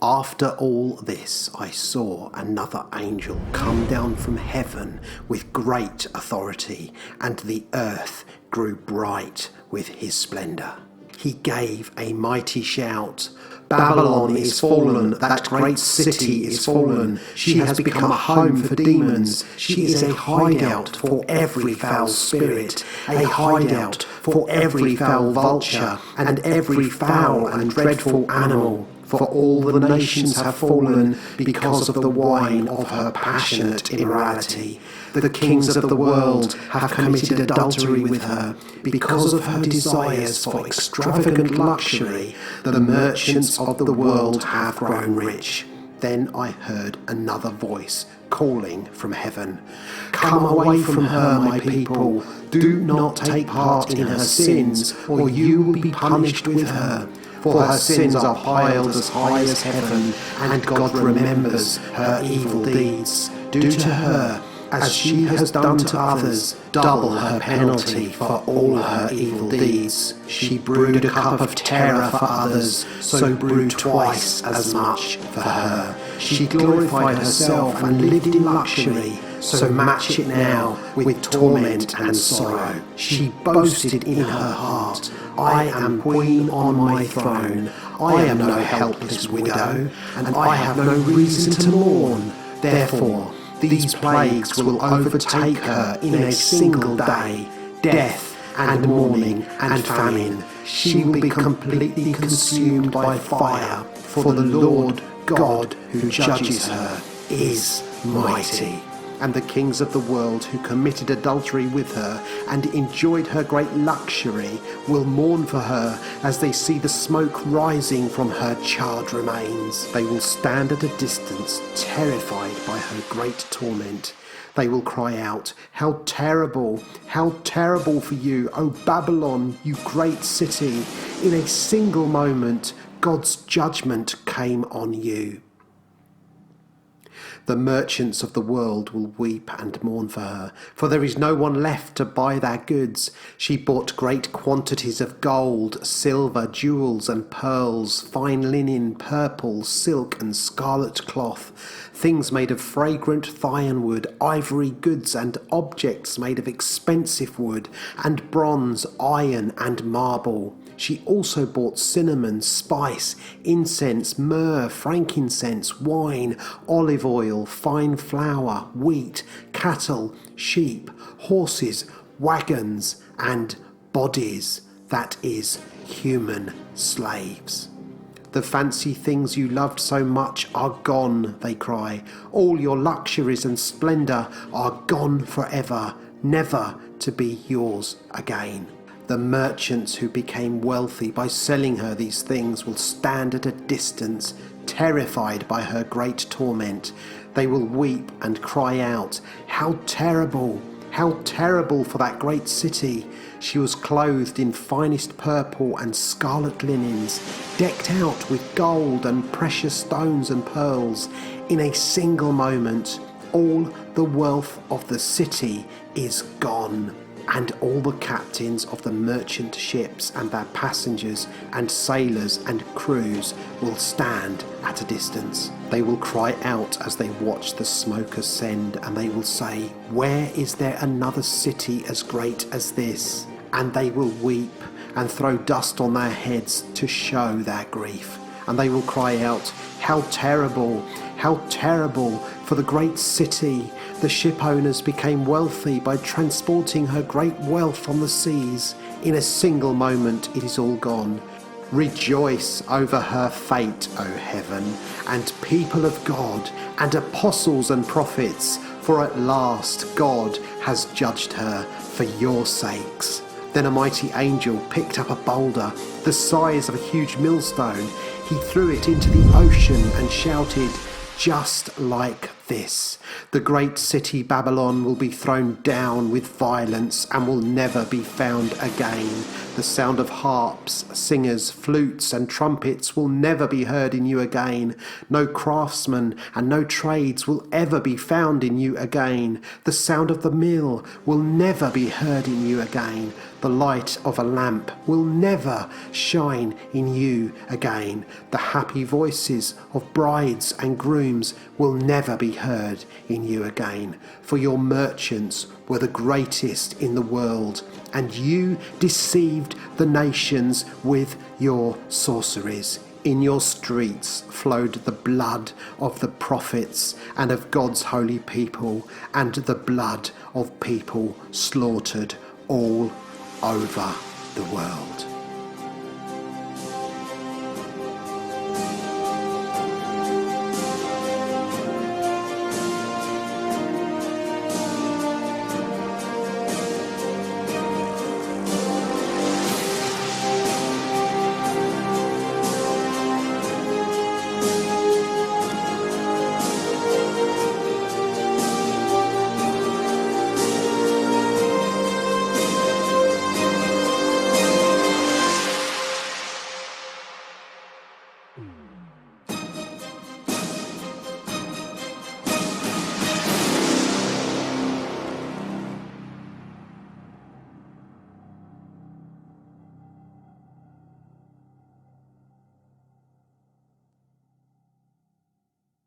After all this, I saw another angel come down from heaven with great authority, and the earth grew bright with his splendour. He gave a mighty shout. Babylon is fallen, that great city is fallen. She has become a home for demons. She is a hideout for every foul spirit, a hideout for every foul vulture, and every foul and dreadful animal. For all the nations have fallen because of the wine of her passionate immorality. The kings of the world have committed adultery with her. Because of her desires for extravagant luxury, the merchants of the world have grown rich. Then I heard another voice calling from heaven, "Come away from her, my people. Do not take part in her sins, or you will be punished with her. For her sins are piled as high as heaven, and God remembers her evil deeds. Do to her as she has done to others, double her penalty for all her evil deeds. She brewed a cup of terror for others, so brew twice as much for her. She glorified herself and lived in luxury, so match it now with torment and sorrow. She boasted in her heart, I am queen on my throne. I am no helpless widow, and I have no reason to mourn. Therefore, these plagues will overtake her in a single day, death and mourning and famine. She will be completely consumed by fire, for the Lord God who judges her is mighty. And the kings of the world who committed adultery with her and enjoyed her great luxury will mourn for her as they see the smoke rising from her charred remains. They will stand at a distance, terrified by her great torment. They will cry out, how terrible for you, O Babylon, you great city. In a single moment, God's judgment came on you. The merchants of the world will weep and mourn for her, for there is no one left to buy their goods. She bought great quantities of gold, silver, jewels and pearls, fine linen, purple, silk and scarlet cloth, things made of fragrant ironwood, ivory goods and objects made of expensive wood, and bronze, iron and marble. She also bought cinnamon, spice, incense, myrrh, frankincense, wine, olive oil, fine flour, wheat, cattle, sheep, horses, wagons, and bodies, that is, human slaves. The fancy things you loved so much are gone, they cry. All your luxuries and splendour are gone forever, never to be yours again. The merchants who became wealthy by selling her these things will stand at a distance, terrified by her great torment. They will weep and cry out, how terrible for that great city. She was clothed in finest purple and scarlet linens, decked out with gold and precious stones and pearls. In a single moment, all the wealth of the city is gone. And all the captains of the merchant ships and their passengers and sailors and crews will stand at a distance. They will cry out as they watch the smoke ascend, and they will say, where is there another city as great as this? And they will weep and throw dust on their heads to show their grief. And they will cry out, how terrible for the great city. The ship owners became wealthy by transporting her great wealth on the seas. In a single moment it is all gone. Rejoice over her fate, O heaven, and people of God, and apostles and prophets, for at last God has judged her for your sakes. Then a mighty angel picked up a boulder, the size of a huge millstone. He threw it into the ocean and shouted, just like this: the great city Babylon will be thrown down with violence and will never be found again. The sound of harps, singers, flutes and trumpets will never be heard in you again. No craftsmen and no trades will ever be found in you again. The sound of the mill will never be heard in you again. The light of a lamp will never shine in you again. The happy voices of brides and grooms will never be heard in you again. For your merchants were the greatest in the world, and you deceived the nations with your sorceries. In your streets flowed the blood of the prophets and of God's holy people, and the blood of people slaughtered all over the world.